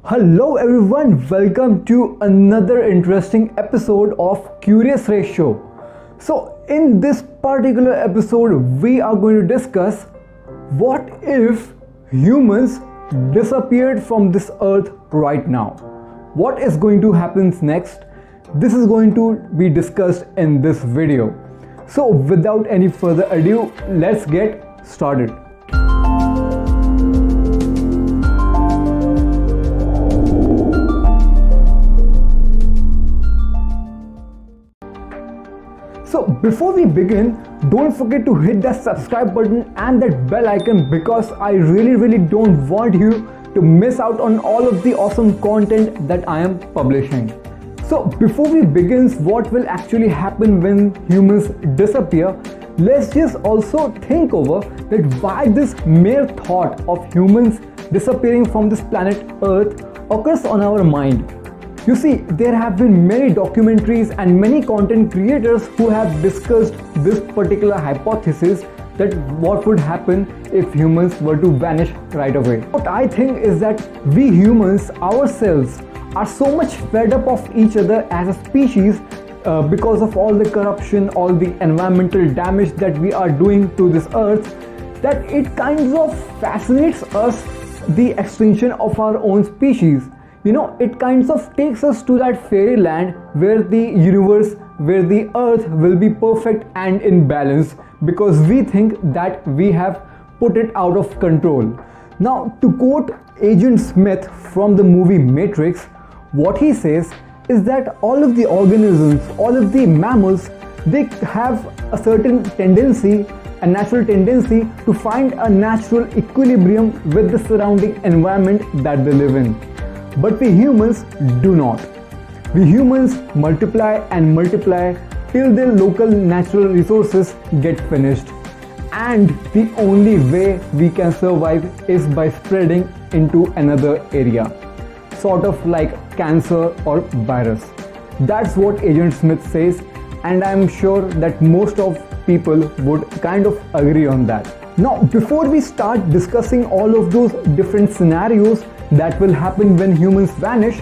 Hello everyone, welcome to another interesting episode of Curious Ratio. So in this particular episode we are going to discuss what if humans disappeared from this earth right now. What is going to happen next? This is going to be discussed in this video. So without any further ado, let's get started. So before we begin, don't forget to hit that subscribe button and that bell icon because I really don't want you to miss out on all of the awesome content that I am publishing. So before we begin what will actually happen when humans disappear, let's just also think over that why this mere thought of humans disappearing from this planet Earth occurs on our mind. You see, there have been many documentaries and many content creators who have discussed this particular hypothesis that what would happen if humans were to vanish right away. What I think is that we humans ourselves are so much fed up of each other as a species because of all the corruption, all the environmental damage that we are doing to this earth, that it kind of fascinates us the extinction of our own species. You know, it kind of takes us to that fairyland where the universe, where the earth will be perfect and in balance because we think that we have put it out of control. Now, to quote Agent Smith from the movie Matrix, what he says is that all of the organisms, all of the mammals, they have a certain tendency, a natural tendency to find a natural equilibrium with the surrounding environment that they live in. But we humans do not. We humans multiply and multiply till the local natural resources get finished. And the only way we can survive is by spreading into another area. Sort of like cancer or virus. That's what Agent Smith says, and I'm sure that most of people would kind of agree on that. Now, before we start discussing all of those different scenarios that will happen when humans vanish,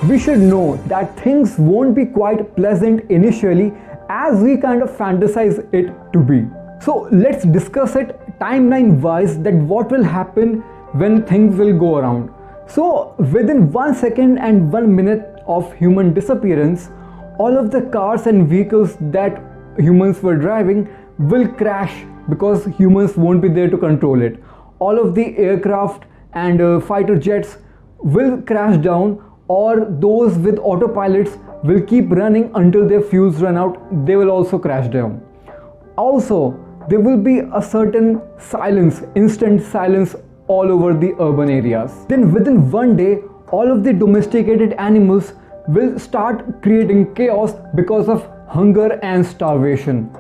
we should know that things won't be quite pleasant initially as we kind of fantasize it to be. So let's discuss it timeline wise, that what will happen when things will go around. So within 1 second and 1 minute of human disappearance, all of the cars and vehicles that humans were driving will crash because humans won't be there to control it. All of the aircraft and fighter jets will crash down, or those with autopilots will keep running until their fuels run out. They will also crash down. Also, there will be a certain silence, instant silence all over the urban areas. Then within 1 day, all of the domesticated animals will start creating chaos because of hunger and starvation.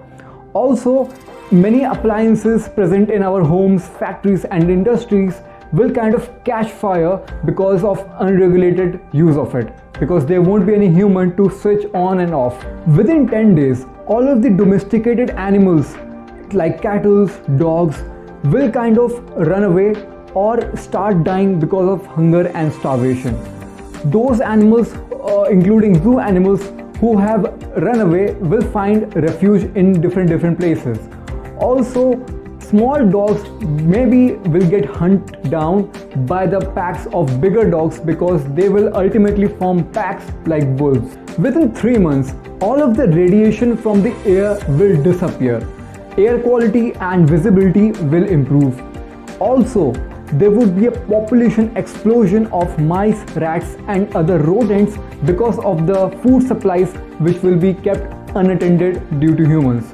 Also, many appliances present in our homes, factories and industries will kind of catch fire because of unregulated use of it, because there won't be any human to switch on and off. Within 10 days, all of the domesticated animals like cattle, dogs will kind of run away or start dying because of hunger and starvation. Those animals, including zoo animals who have run away, will find refuge in different places. Also, small dogs maybe will get hunted down by the packs of bigger dogs because they will ultimately form packs like wolves. Within 3 months, all of the radiation from the air will disappear. Air quality and visibility will improve. Also, there would be a population explosion of mice, rats and other rodents because of the food supplies which will be kept unattended due to humans.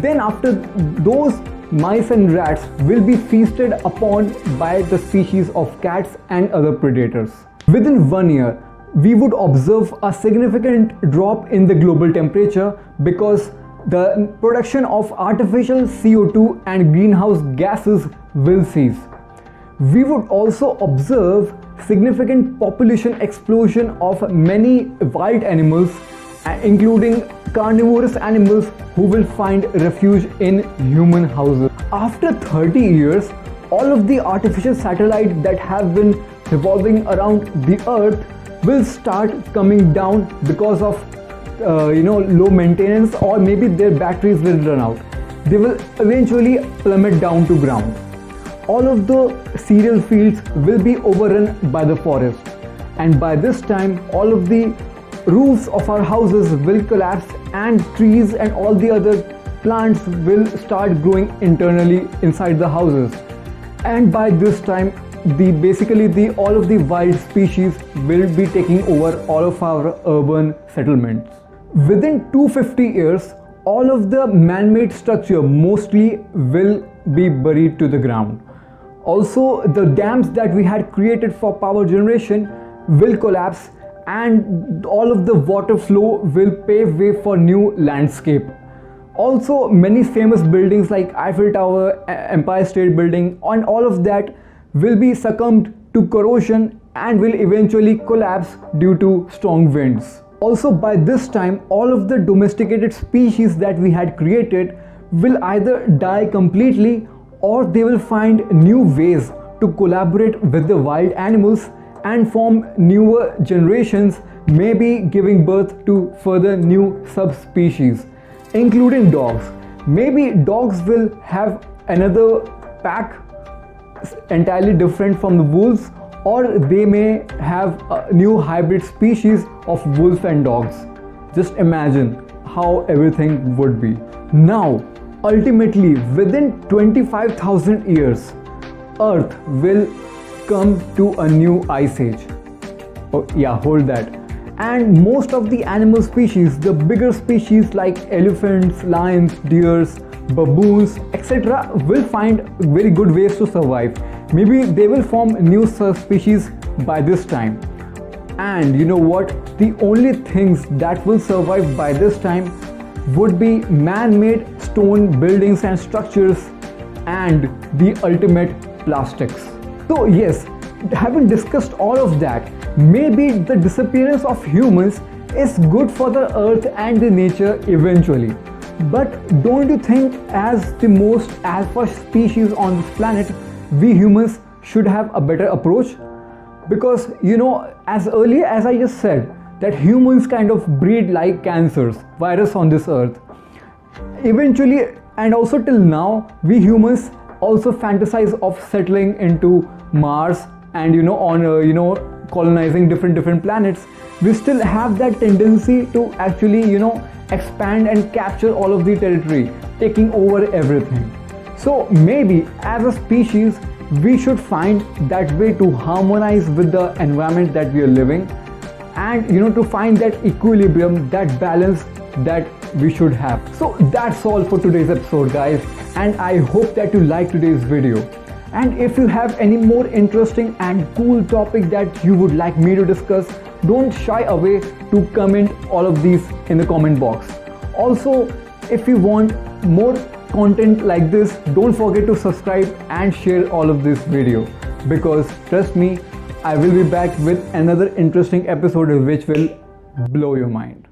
Then after those mice and rats will be feasted upon by the species of cats and other predators. Within 1 year, we would observe a significant drop in the global temperature because the production of artificial CO2 and greenhouse gases will cease. We would also observe significant population explosion of many wild animals, including carnivorous animals who will find refuge in human houses. After 30 years, all of the artificial satellites that have been revolving around the earth will start coming down because of low maintenance, or maybe their batteries will run out. They will eventually plummet down to ground. All of the cereal fields will be overrun by the forest, and by this time all of the roofs of our houses will collapse, and trees and all the other plants will start growing internally inside the houses. And by this time all of the wild species will be taking over all of our urban settlements. Within 250 years, all of the man-made structure mostly will be buried to the ground. Also, the dams that we had created for power generation will collapse, and all of the water flow will pave way for new landscape. Also, many famous buildings like Eiffel Tower, Empire State Building, and all of that will be succumbed to corrosion and will eventually collapse due to strong winds. Also, by this time, all of the domesticated species that we had created will either die completely, or they will find new ways to collaborate with the wild animals and form newer generations, maybe giving birth to further new subspecies, including dogs. Maybe dogs will have another pack entirely different from the wolves, or they may have a new hybrid species of wolf and dogs. Just imagine how everything would be. Now, ultimately, within 25,000 years, Earth will come to a new ice age. Oh yeah, hold that. And most of the animal species, the bigger species like elephants, lions, deers, baboons, etc., will find very good ways to survive. Maybe they will form new subspecies by this time. And you know what? The only things that will survive by this time would be man-made stone buildings and structures, and the ultimate plastics. So yes, having discussed all of that, maybe the disappearance of humans is good for the earth and the nature eventually. But don't you think, as the most alpha species on this planet, we humans should have a better approach? Because as early as I just said, that humans kind of breed like cancers, virus on this earth. Eventually, and also till now, we humans also fantasize of settling into Mars and colonizing different planets. We still have that tendency to actually expand and capture all of the territory, taking over everything. So maybe as a species we should find that way to harmonize with the environment that we are living, and to find that equilibrium, that balance that we should have. So that's all for today's episode, guys, and I hope that you liked today's video. And if you have any more interesting and cool topic that you would like me to discuss, don't shy away to comment all of these in the comment box. Also, if you want more content like this, don't forget to subscribe and share all of this video, because trust me, I will be back with another interesting episode which will blow your mind.